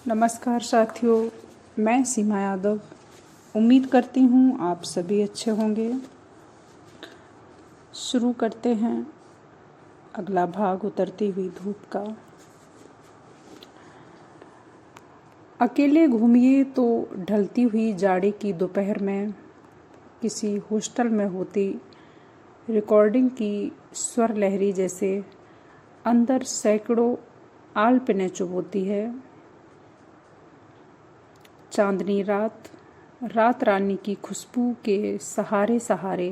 नमस्कार साथियों, मैं सीमा यादव। उम्मीद करती हूँ आप सभी अच्छे होंगे। शुरू करते हैं अगला भाग उतरती हुई धूप का। अकेले घूमिए तो ढलती हुई जाड़े की दोपहर में किसी हॉस्टल में होती रिकॉर्डिंग की स्वर लहरी जैसे अंदर सैकड़ों आलपने चुभोती है। चांदनी रात रानी की खुशबू के सहारे सहारे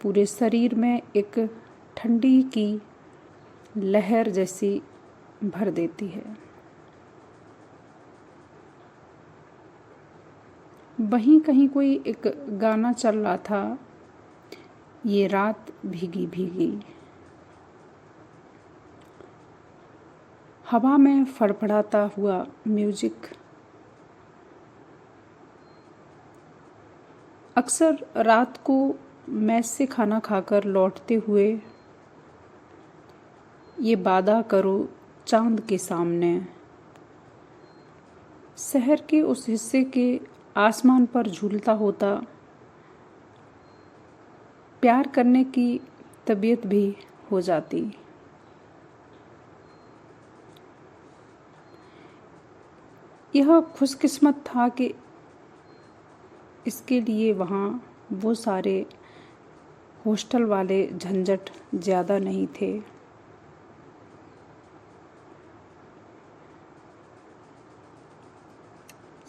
पूरे शरीर में एक ठंडी की लहर जैसी भर देती है। वहीं कहीं कोई एक गाना चल रहा था, ये रात भीगी भीगी। हवा में फड़फड़ाता हुआ म्यूजिक अक्सर रात को मेस से खाना खाकर लौटते हुए ये वादा करो चांद के सामने शहर के उस हिस्से के आसमान पर झूलता होता प्यार करने की तबीयत भी हो जाती। यह खुशकिस्मत था कि इसके लिए वहाँ वो सारे हॉस्टल वाले झंझट ज़्यादा नहीं थे।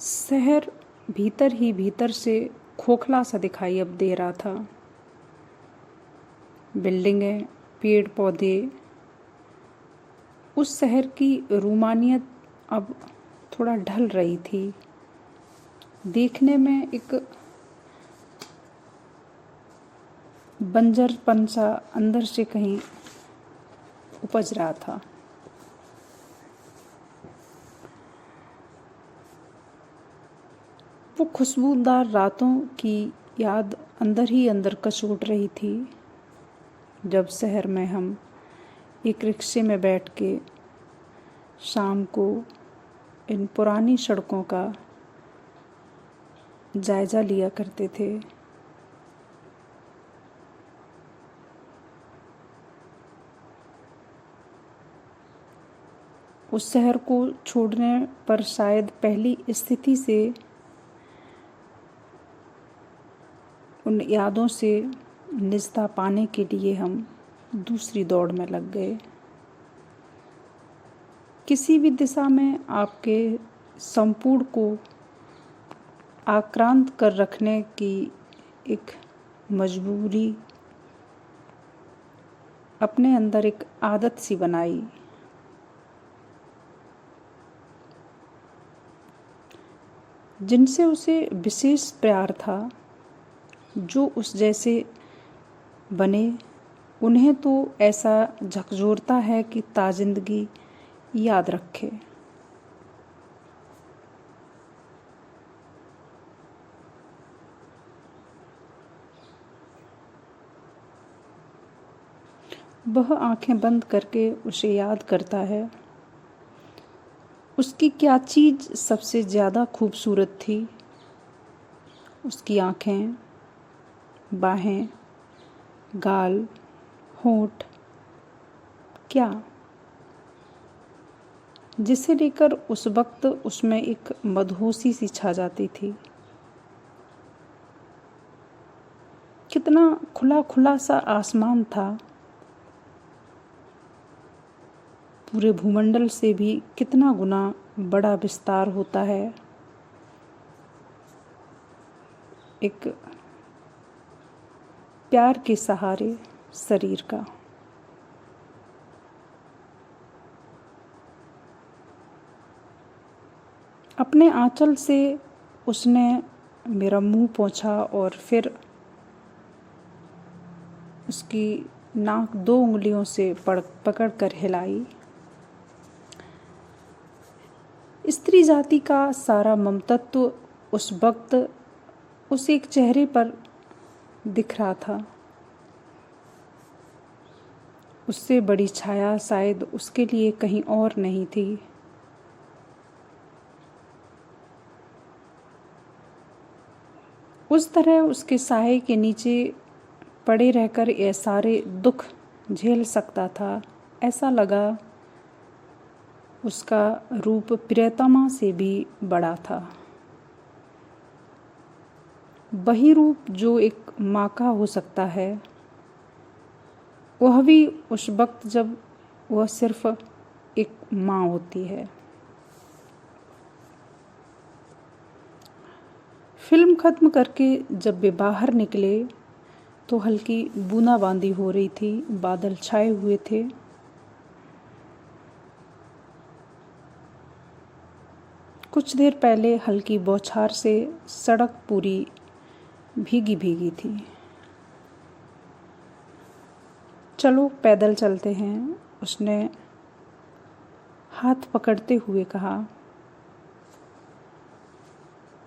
शहर भीतर ही भीतर से खोखला सा दिखाई अब दे रहा था। बिल्डिंगें, पेड़ पौधे, उस शहर की रूमानियत अब थोड़ा ढल रही थी। देखने में एक बंजरपन सा अंदर से कहीं उपज रहा था। वो खुशबूदार रातों की याद अंदर ही अंदर कचोट रही थी, जब शहर में हम एक रिक्शे में बैठ के शाम को इन पुरानी सड़कों का जायजा लिया करते थे। उस शहर को छोड़ने पर शायद पहली स्थिति से उन यादों से निजता पाने के लिए हम दूसरी दौड़ में लग गए। किसी भी दिशा में आपके संपूर्ण को आक्रांत कर रखने की एक मजबूरी अपने अंदर एक आदत सी बनाई। जिनसे उसे विशेष प्यार था, जो उस जैसे बने, उन्हें तो ऐसा झकझोरता है कि ताजिंदगी याद रखे। वह आंखें बंद करके उसे याद करता है। उसकी क्या चीज़ सबसे ज़्यादा खूबसूरत थी? उसकी आंखें, बाहें, गाल, होंठ, क्या? जिसे लेकर उस वक्त उसमें एक मदहोशी सी छा जाती थी। कितना खुला खुला सा आसमान था, पूरे भूमंडल से भी कितना गुना बड़ा विस्तार होता है एक प्यार के सहारे शरीर का। अपने आंचल से उसने मेरा मुंह पोंछा और फिर उसकी नाक 2 उंगलियों से पकड़ कर हिलाई। स्त्री जाति का सारा ममतत्व उस वक्त उस एक चेहरे पर दिख रहा था। उससे बड़ी छाया शायद उसके लिए कहीं और नहीं थी। उस तरह उसके साये के नीचे पड़े रहकर ये सारे दुख झेल सकता था, ऐसा लगा। उसका रूप प्रियतमा से भी बड़ा था। वही रूप जो एक माँ का हो सकता है, वह भी उस वक्त जब वह सिर्फ एक माँ होती है। फिल्म खत्म करके जब वे बाहर निकले तो हल्की बूंदाबांदी हो रही थी, बादल छाए हुए थे। कुछ देर पहले हल्की बौछार से सड़क पूरी भीगी भीगी थी। चलो पैदल चलते हैं, उसने हाथ पकड़ते हुए कहा।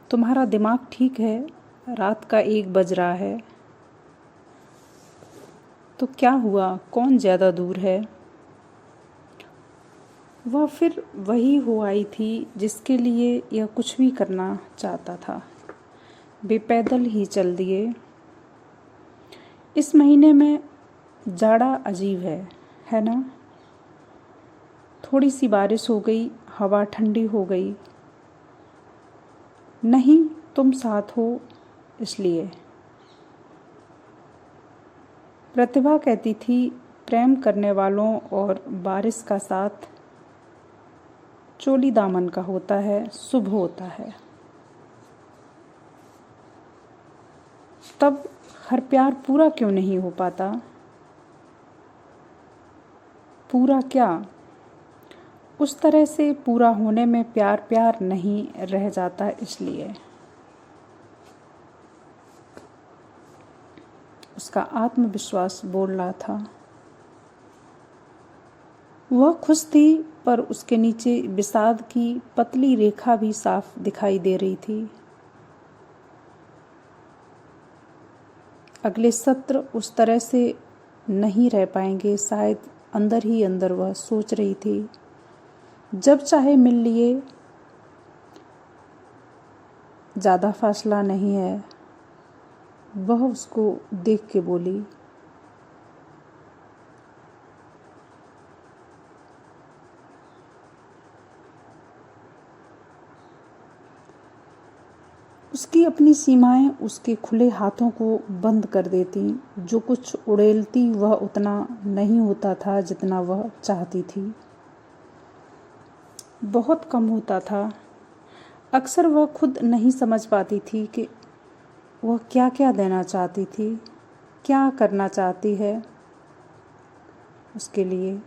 तुम्हारा दिमाग ठीक है, रात का 1 बज रहा है। तो क्या हुआ, कौन ज़्यादा दूर है? वह फिर वही हो आई थी जिसके लिए यह कुछ भी करना चाहता था। वे पैदल ही चल दिए। इस महीने में जाड़ा अजीब है ना? थोड़ी सी बारिश हो गई, हवा ठंडी हो गई। नहीं, तुम साथ हो इसलिए। प्रतिभा कहती थी, प्रेम करने वालों और बारिश का साथ चोली दामन का होता है, शुभ होता है। तब हर प्यार पूरा क्यों नहीं हो पाता? पूरा क्या? उस तरह से पूरा होने में प्यार प्यार नहीं रह जाता, इसलिए। उसका आत्मविश्वास बोल रहा था। वह खुश थी, पर उसके नीचे विषाद की पतली रेखा भी साफ दिखाई दे रही थी। अगले सत्र उस तरह से नहीं रह पाएंगे, शायद अंदर ही अंदर वह सोच रही थी। जब चाहे मिल लिए, ज़्यादा फासला नहीं है। वह उसको देख के बोली। उसकी अपनी सीमाएं उसके खुले हाथों को बंद कर देती। जो कुछ उड़ेलती वह उतना नहीं होता था जितना वह चाहती थी। बहुत कम होता था। अक्सर वह खुद नहीं समझ पाती थी कि वह क्या क्या देना चाहती थी, क्या करना चाहती है उसके लिए।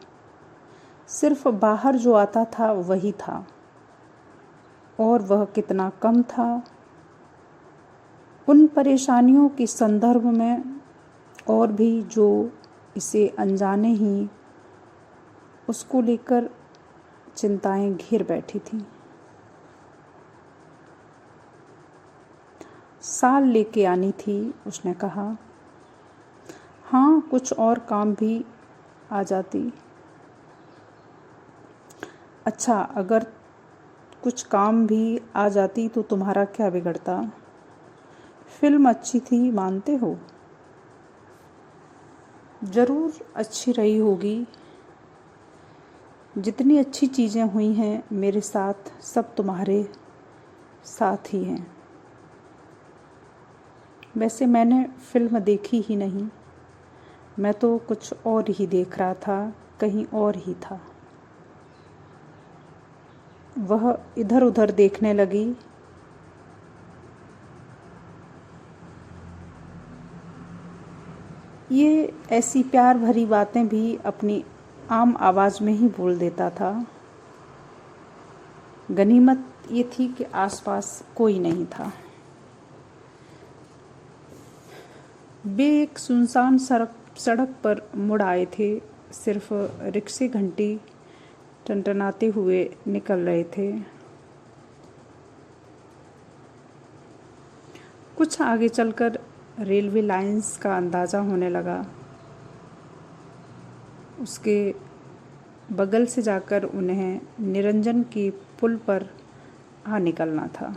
सिर्फ बाहर जो आता था वही था, और वह कितना कम था। उन परेशानियों के संदर्भ में और भी जो इसे अनजाने ही उसको लेकर चिंताएं घेर बैठी थीं। साल लेके आनी थी, उसने कहा। हाँ, कुछ और काम भी आ जाती। अच्छा, अगर कुछ काम भी आ जाती तो तुम्हारा क्या बिगड़ता? फिल्म अच्छी थी, मानते हो? ज़रूर अच्छी रही होगी। जितनी अच्छी चीज़ें हुई हैं मेरे साथ, सब तुम्हारे साथ ही हैं। वैसे मैंने फिल्म देखी ही नहीं, मैं तो कुछ और ही देख रहा था, कहीं और ही था। वह इधर उधर देखने लगी। ये ऐसी प्यार भरी बातें भी अपनी आम आवाज़ में ही बोल देता था। गनीमत ये थी कि आसपास कोई नहीं था। वे एक सुनसान सड़क पर मुड़ आए थे। सिर्फ रिक्शे घंटी टनटनाते हुए निकल रहे थे। कुछ आगे चलकर रेलवे लाइंस का अंदाज़ा होने लगा। उसके बगल से जाकर उन्हें निरंजन की पुल पर आ निकलना था।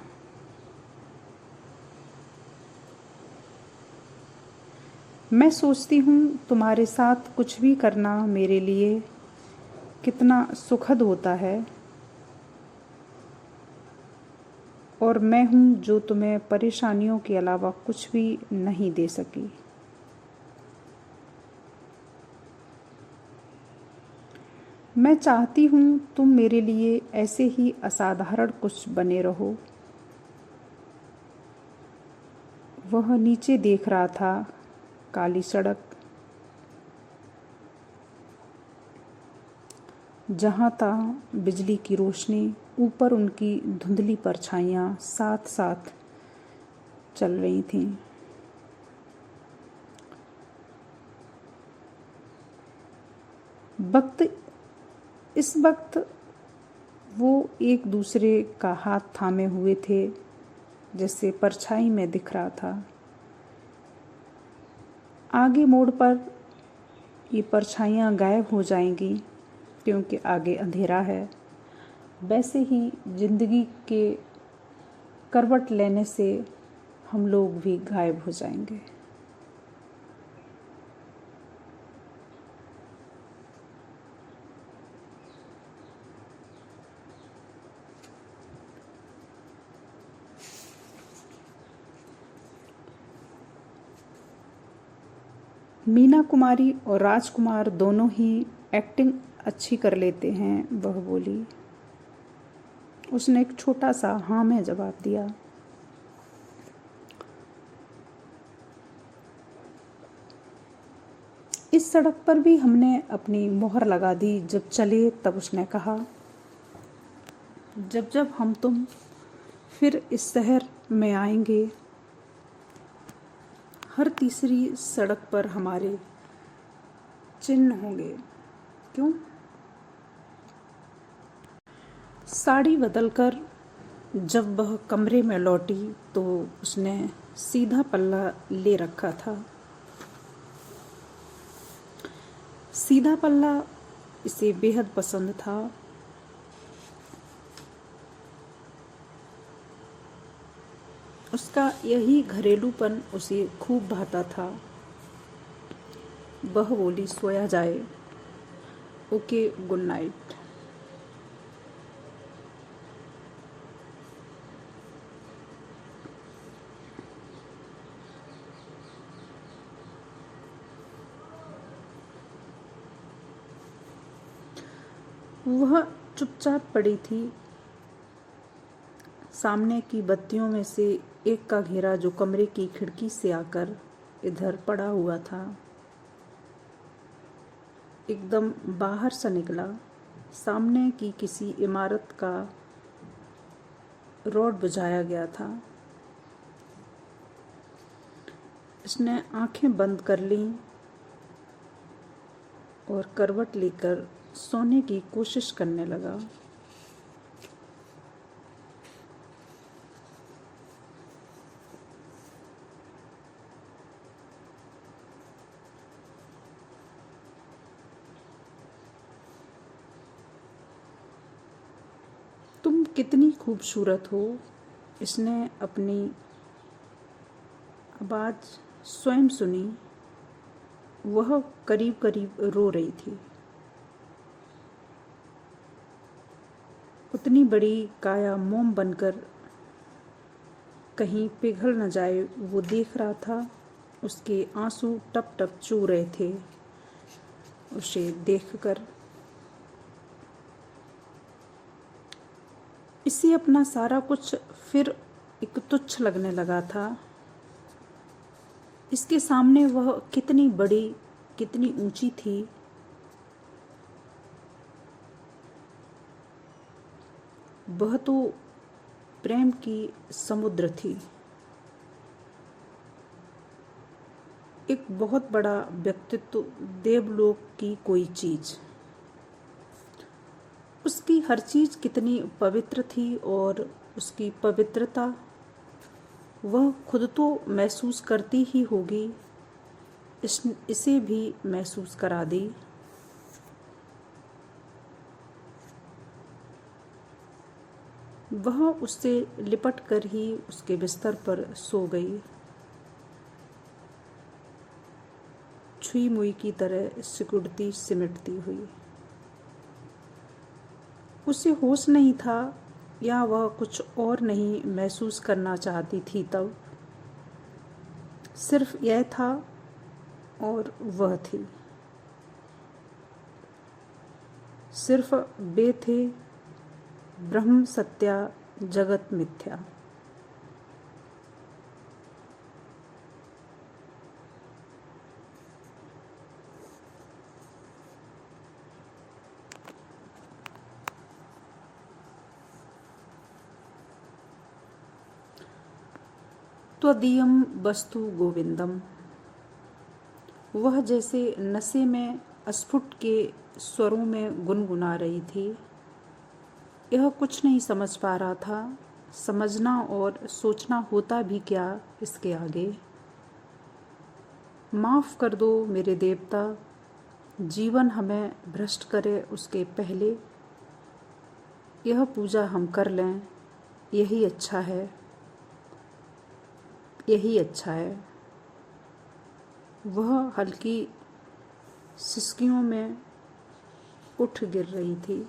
मैं सोचती हूँ तुम्हारे साथ कुछ भी करना मेरे लिए कितना सुखद होता है, और मैं हूँ जो तुम्हें परेशानियों के अलावा कुछ भी नहीं दे सकी। मैं चाहती हूँ तुम मेरे लिए ऐसे ही असाधारण कुछ बने रहो। वह नीचे देख रहा था, काली सड़क, जहाँ तहाँ बिजली की रोशनी, ऊपर उनकी धुंधली परछाइयाँ साथ साथ चल रही थीं। इस वक्त वो एक दूसरे का हाथ थामे हुए थे, जैसे परछाई में दिख रहा था। आगे मोड़ पर ये परछाइयाँ गायब हो जाएंगी क्योंकि आगे अंधेरा है। वैसे ही जिंदगी के करवट लेने से हम लोग भी गायब हो जाएंगे। मीना कुमारी और राजकुमार दोनों ही एक्टिंग अच्छी कर लेते हैं, वह बोली। उसने एक छोटा सा हाँ में जवाब दिया। इस सड़क पर भी हमने अपनी मोहर लगा दी। जब चले तब उसने कहा, जब जब हम तुम फिर इस शहर में आएंगे, हर तीसरी सड़क पर हमारे चिन्ह होंगे। क्यों? साड़ी बदलकर जब वह कमरे में लौटी तो उसने सीधा पल्ला ले रखा था। सीधा पल्ला इसे बेहद पसंद था। उसका यही घरेलूपन उसे खूब भाता था। वह बोली, सोया जाए। Okay, good night. वह चुपचाप पड़ी थी। सामने की बत्तियों में से एक का घेरा जो कमरे की खिड़की से आकर इधर पड़ा हुआ था, एकदम बाहर से निकला। सामने की किसी इमारत का रोड बुझाया गया था। उसने आंखें बंद कर लीं और करवट लेकर सोने की कोशिश करने लगा। तुम कितनी खूबसूरत हो, इसने अपनी आवाज़ स्वयं सुनी। वह करीब करीब रो रही थी। उतनी बड़ी काया मोम बनकर कहीं पिघल न जाए, वो देख रहा था। उसके आंसू टप टप चू रहे थे उसे देखकर। इसे अपना सारा कुछ फिर एक तुच्छ लगने लगा था। इसके सामने वह कितनी बड़ी, कितनी ऊंची थी। वह तो प्रेम की समुद्र थी, एक बहुत बड़ा व्यक्तित्व, देवलोक की कोई चीज। उसकी हर चीज कितनी पवित्र थी, और उसकी पवित्रता वह खुद तो महसूस करती ही होगी, इसे भी महसूस करा दी। वह उससे लिपट कर ही उसके बिस्तर पर सो गई। छुई मुई की तरह सिकुड़ती सिमटती हुई। उसे होश नहीं था या वह कुछ और नहीं महसूस करना चाहती थी। तब सिर्फ यह था और वह थी। सिर्फ वे थे, ब्रह्म सत्या जगत मिथ्या। त्वदीयम वस्तु गोविंदम। वह जैसे नशे में अस्फुट के स्वरों में गुनगुना रही थी। यह कुछ नहीं समझ पा रहा था। समझना और सोचना होता भी क्या इसके आगे। माफ़ कर दो मेरे देवता, जीवन हमें भ्रष्ट करे उसके पहले यह पूजा हम कर लें, यही अच्छा है, यही अच्छा है। वह हल्की सिसकियों में उठ गिर रही थी।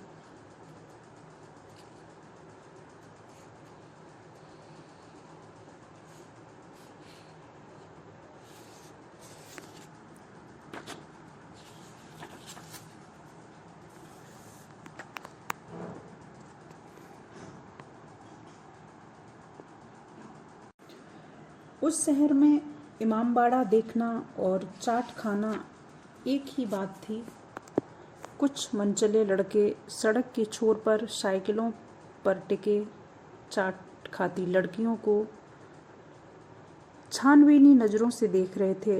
उस शहर में इमामबाड़ा देखना और चाट खाना एक ही बात थी। कुछ मनचले लड़के सड़क के छोर पर साइकिलों पर टिके चाट खाती लड़कियों को छानबीनी नज़रों से देख रहे थे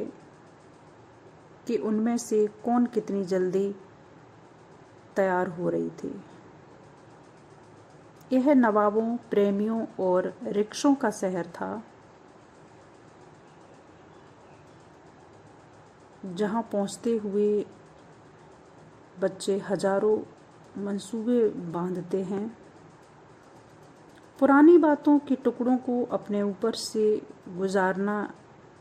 कि उनमें से कौन कितनी जल्दी तैयार हो रही थी। यह नवाबों, प्रेमियों और रिक्शों का शहर था, जहाँ पहुँचते हुए बच्चे हजारों मंसूबे बांधते हैं। पुरानी बातों के टुकड़ों को अपने ऊपर से गुजारना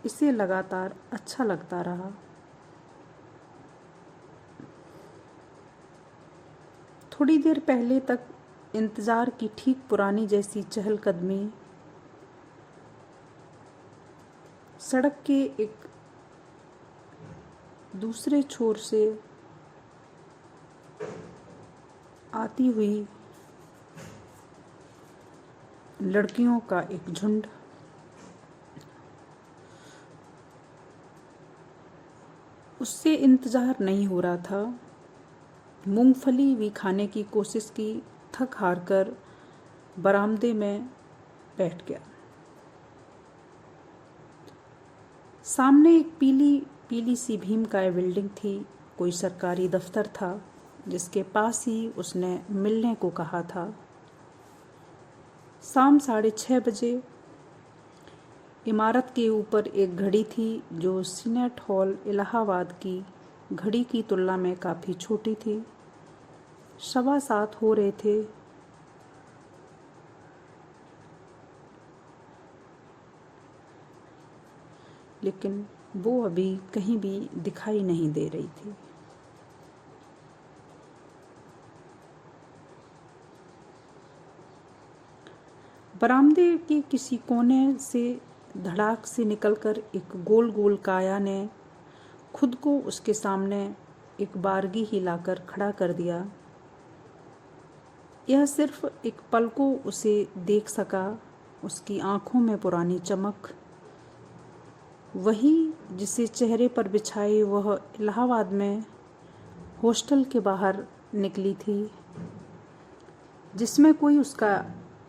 इसे लगातार अच्छा लगता रहा। थोड़ी देर पहले तक इंतज़ार की ठीक पुरानी जैसी चहलकदमी सड़क के एक दूसरे छोर से आती हुई लड़कियों का एक झुंड, उससे इंतज़ार नहीं हो रहा था। मूंगफली भी खाने की कोशिश की, थक हार कर बरामदे में बैठ गया। सामने एक पीली पीली सी भीमकाय बिल्डिंग थी। कोई सरकारी दफ्तर था जिसके पास ही उसने मिलने को कहा था। शाम 6:30 बजे। इमारत के ऊपर एक घड़ी थी जो सीनेट हॉल इलाहाबाद की घड़ी की तुलना में काफ़ी छोटी थी। 7:15 हो रहे थे। लेकिन वो अभी कहीं भी दिखाई नहीं दे रही थी। बरामदे के किसी कोने से धड़ाक से निकलकर एक गोल गोल काया ने खुद को उसके सामने एक बारगी हिलाकर खड़ा कर दिया। यह सिर्फ एक पल को उसे देख सका। उसकी आंखों में पुरानी चमक, वही जिसे चेहरे पर बिछाए वह इलाहाबाद में हॉस्टल के बाहर निकली थी, जिसमें कोई उसका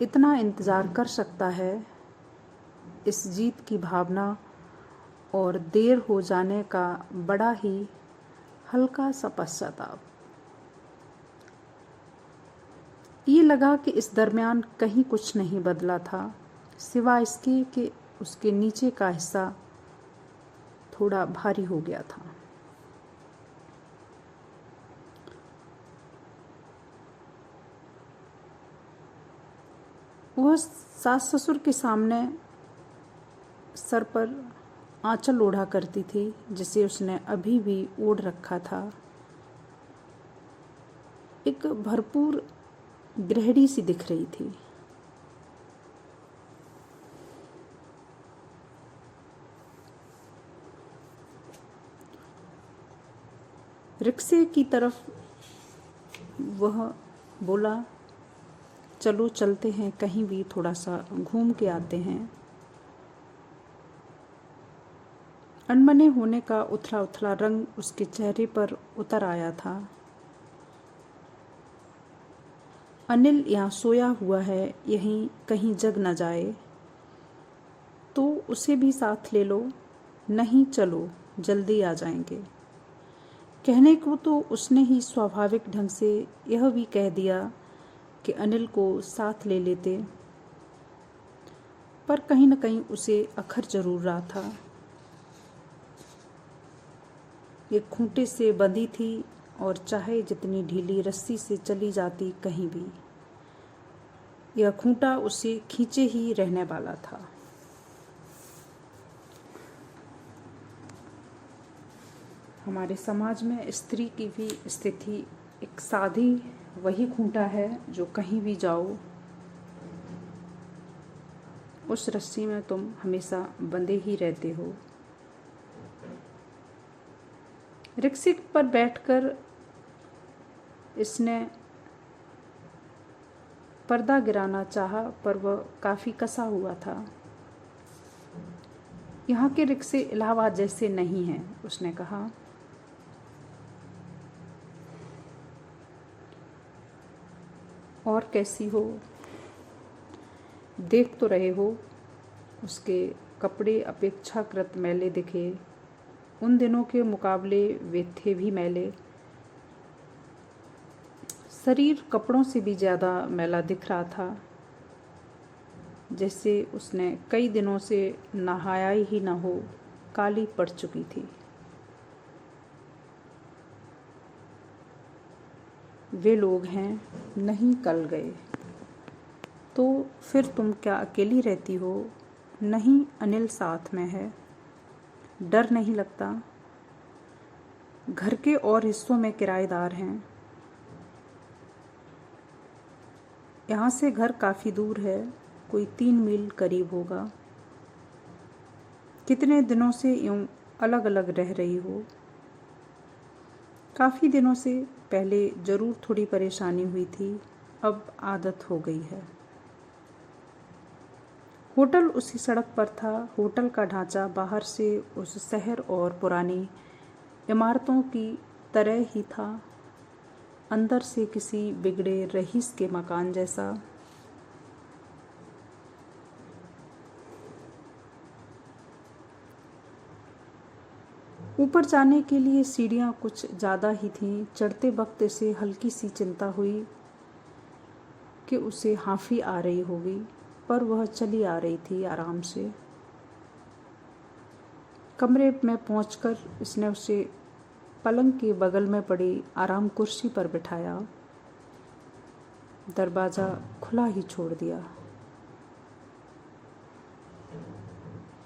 इतना इंतज़ार कर सकता है। इस जीत की भावना और देर हो जाने का बड़ा ही हल्का सा पश्चाताप। ये लगा कि इस दरमियान कहीं कुछ नहीं बदला था, सिवाय इसके कि उसके नीचे का हिस्सा थोड़ा भारी हो गया था। वह सास ससुर के सामने सर पर आंचल ओढ़ा करती थी जिसे उसने अभी भी ओढ़ रखा था। एक भरपूर गृहिणी सी दिख रही थी। रिक्शे की तरफ वह बोला, चलो चलते हैं, कहीं भी थोड़ा सा घूम के आते हैं। अनमने होने का उथला उथला रंग उसके चेहरे पर उतर आया था। अनिल यहाँ सोया हुआ है, यहीं कहीं जग न जाए तो उसे भी साथ ले लो। नहीं, चलो, जल्दी आ जाएंगे। कहने को तो उसने ही स्वाभाविक ढंग से यह भी कह दिया कि अनिल को साथ ले लेते, पर कहीं न कहीं उसे अखर जरूर रहा था। ये खूंटे से बंधी थी और चाहे जितनी ढीली रस्सी से चली जाती कहीं भी, यह खूंटा उसे खींचे ही रहने वाला था। हमारे समाज में स्त्री की भी स्थिति एक साधी वही खूंटा है जो कहीं भी जाओ उस रस्सी में तुम हमेशा बंधे ही रहते हो। रिक्शे पर बैठकर इसने पर्दा गिराना चाहा, पर वह काफी कसा हुआ था। यहाँ के रिक्शे इलाहाबाद जैसे नहीं हैं, उसने कहा। और कैसी हो? देख तो रहे हो। उसके कपड़े अपेक्षाकृत मैले दिखे। उन दिनों के मुकाबले वे थे भी मैले। शरीर कपड़ों से भी ज़्यादा मैला दिख रहा था, जैसे उसने कई दिनों से नहाया ही न हो, काली पड़ चुकी थी। वे लोग हैं, नहीं कल गए। तो फिर तुम क्या अकेली रहती हो? नहीं, अनिल साथ में है। डर नहीं लगता? घर के और हिस्सों में किराएदार हैं। यहाँ से घर काफ़ी दूर है, कोई 3 मील करीब होगा। कितने दिनों से यूँ अलग अलग रह रही हो? काफ़ी दिनों से। पहले ज़रूर थोड़ी परेशानी हुई थी, अब आदत हो गई है। होटल उसी सड़क पर था। होटल का ढांचा बाहर से उस शहर और पुरानी इमारतों की तरह ही था, अंदर से किसी बिगड़े रईस के मकान जैसा। ऊपर जाने के लिए सीढ़ियाँ कुछ ज़्यादा ही थीं। चढ़ते वक्त इसे हल्की सी चिंता हुई कि उसे हांफी आ रही होगी, पर वह चली आ रही थी आराम से। कमरे में पहुंचकर इसने उसे पलंग के बगल में पड़ी आराम कुर्सी पर बिठाया, दरवाज़ा खुला ही छोड़ दिया।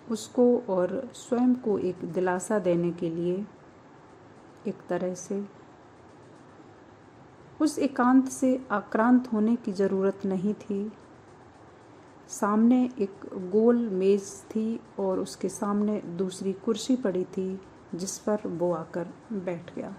उसको और स्वयं को एक दिलासा देने के लिए एक तरह से उस एकांत से आक्रांत होने की ज़रूरत नहीं थी। सामने एक गोल मेज़ थी और उसके सामने दूसरी कुर्सी पड़ी थी जिस पर वो आकर बैठ गया।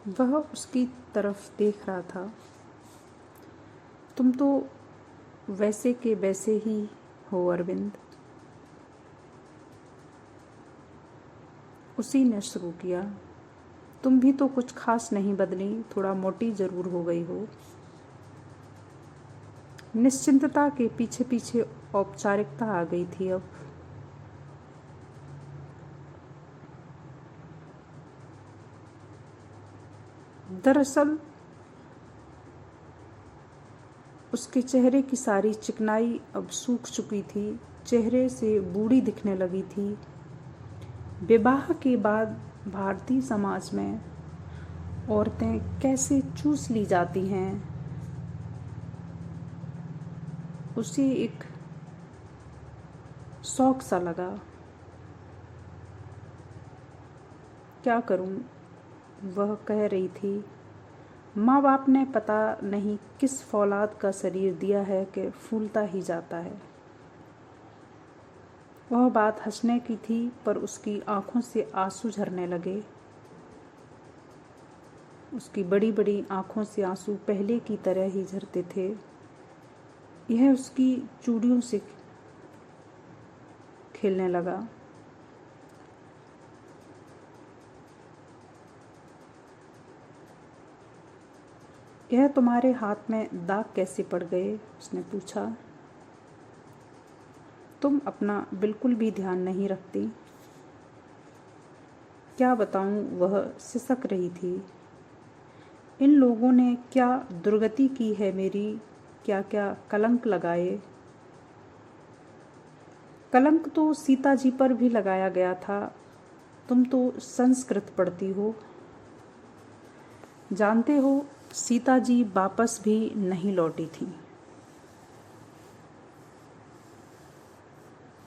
वह उसकी तरफ देख रहा था। तुम तो वैसे के वैसे ही हो अरविंद। उसी ने शुरू किया। तुम भी तो कुछ खास नहीं बदली, थोड़ा मोटी जरूर हो गई हो। निश्चिंतता के पीछे पीछे औपचारिकता आ गई थी अब। दरअसल उसके चेहरे की सारी चिकनाई अब सूख चुकी थी, चेहरे से बूढ़ी दिखने लगी थी। विवाह के बाद भारतीय समाज में औरतें कैसे चूस ली जाती हैं, उसे एक शौक सा लगा। क्या करूं, वह कह रही थी। माँ बाप ने पता नहीं किस फौलाद का शरीर दिया है कि फूलता ही जाता है। वह बात हंसने की थी, पर उसकी आंखों से आंसू झरने लगे। उसकी बड़ी बड़ी आंखों से आंसू पहले की तरह ही झरते थे। यह उसकी चूड़ियों से खेलने लगा। यह तुम्हारे हाथ में दाग कैसे पड़ गए, उसने पूछा। तुम अपना बिल्कुल भी ध्यान नहीं रखती। क्या बताऊं, वह सिसक रही थी। इन लोगों ने क्या दुर्गति की है मेरी, क्या क्या कलंक लगाए। कलंक तो सीता जी पर भी लगाया गया था। तुम तो संस्कृत पढ़ती हो, जानते हो सीता जी वापस भी नहीं लौटी थी।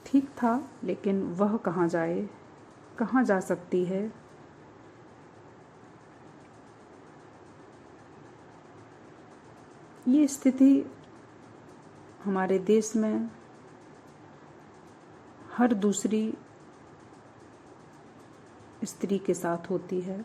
ठीक था, लेकिन वह कहाँ जाए, कहाँ जा सकती है। ये स्थिति हमारे देश में हर दूसरी स्त्री के साथ होती है।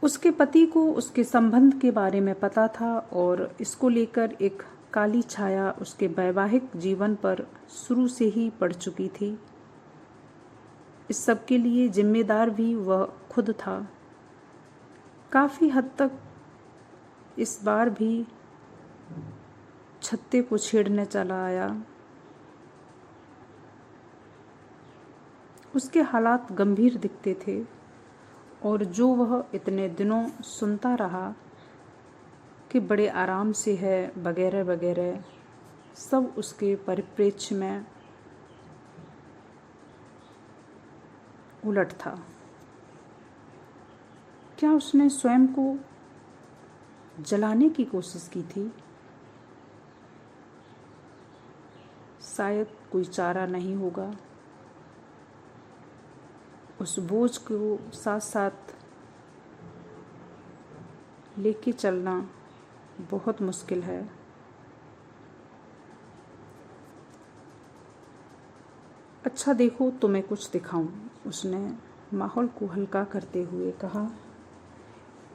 उसके पति को उसके संबंध के बारे में पता था और इसको लेकर एक काली छाया उसके वैवाहिक जीवन पर शुरू से ही पड़ चुकी थी। इस सब के लिए जिम्मेदार भी वह खुद था। काफ़ी हद तक इस बार भी छत्ते को छेड़ने चला आया। उसके हालात गंभीर दिखते थे और जो वह इतने दिनों सुनता रहा कि बड़े आराम से है वगैरह वगैरह, सब उसके परिप्रेक्ष्य में उलट था। क्या उसने स्वयं को जलाने की कोशिश की थी? शायद कोई चारा नहीं होगा। उस बोझ को साथ साथ लेके चलना बहुत मुश्किल है। अच्छा देखो, तुम्हें कुछ दिखाऊं, उसने माहौल को हल्का करते हुए कहा।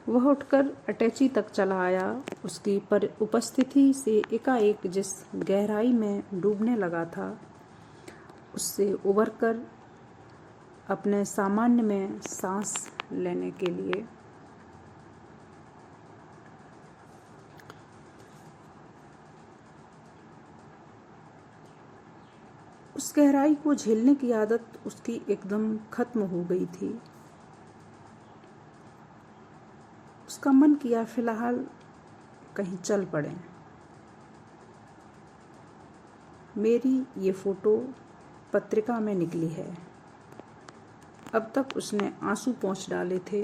वह उठकर अटैची तक चला आया। उसकी उपस्थिति से एकाएक जिस गहराई में डूबने लगा था, उससे उबरकर अपने सामान्य में सांस लेने के लिए उस गहराई को झेलने की आदत उसकी एकदम खत्म हो गई थी। उसका मन किया फिलहाल कहीं चल पड़े। मेरी ये फोटो पत्रिका में निकली है। अब तक उसने आंसू पोंछ डाले थे।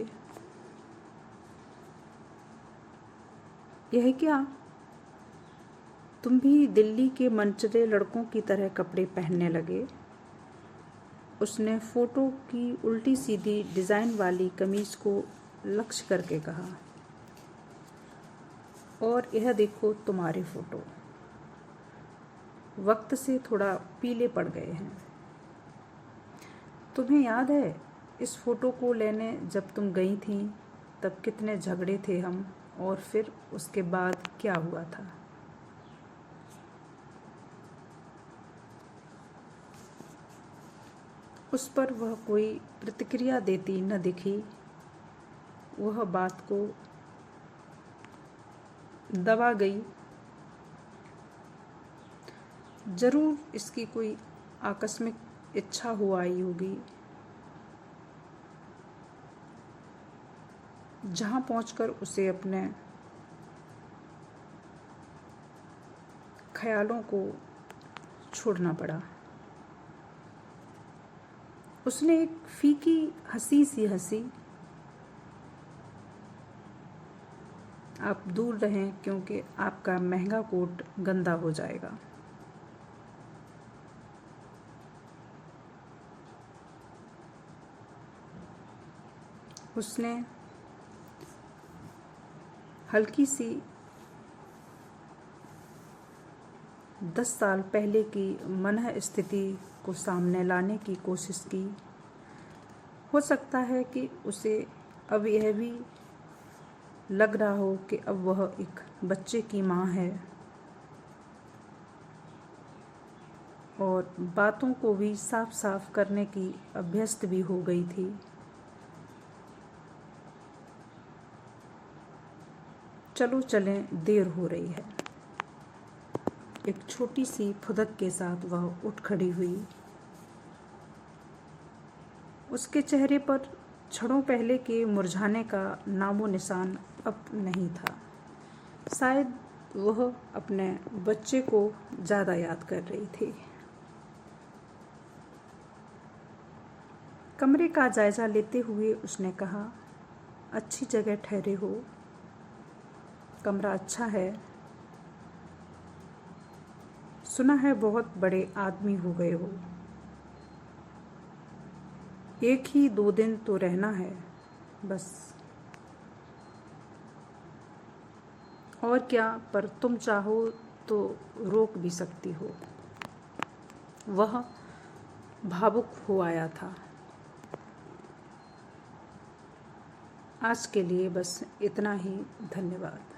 यह क्या, तुम भी दिल्ली के मनचले लड़कों की तरह कपड़े पहनने लगे? उसने फोटो की उल्टी सीधी डिज़ाइन वाली कमीज को लक्ष्य करके कहा। और यह देखो तुम्हारे फोटो, वक्त से थोड़ा पीले पड़ गए हैं। तुम्हें याद है इस फोटो को लेने जब तुम गई थी, तब कितने झगड़े थे हम, और फिर उसके बाद क्या हुआ था? उस पर वह कोई प्रतिक्रिया देती न दिखी। वह बात को दबा गई। जरूर इसकी कोई आकस्मिक इच्छा हो आई होगी। जहां पहुंचकर उसे अपने ख्यालों को छोड़ना पड़ा। उसने एक फीकी हंसी सी हंसी। आप दूर रहें क्योंकि आपका महंगा कोट गंदा हो जाएगा। उसने हल्की सी 10 साल पहले की मनः स्थिति को सामने लाने की कोशिश की। हो सकता है कि उसे अब यह भी लग रहा हो कि अब वह एक बच्चे की माँ है और बातों को भी साफ साफ करने की अभ्यस्त भी हो गई थी। चलो चलें, देर हो रही है। एक छोटी सी फुदक के साथ वह उठ खड़ी हुई। उसके चेहरे पर क्षणों पहले के मुरझाने का नामो निशान अब नहीं था। शायद वह अपने बच्चे को ज़्यादा याद कर रही थी। कमरे का जायज़ा लेते हुए उसने कहा, अच्छी जगह ठहरे हो, कमरा अच्छा है। सुना है बहुत बड़े आदमी हो गए हो। एक ही 2 दिन तो रहना है बस। और क्या, पर तुम चाहो तो रोक भी सकती हो। वह भावुक हो आया था। आज के लिए बस इतना ही। धन्यवाद।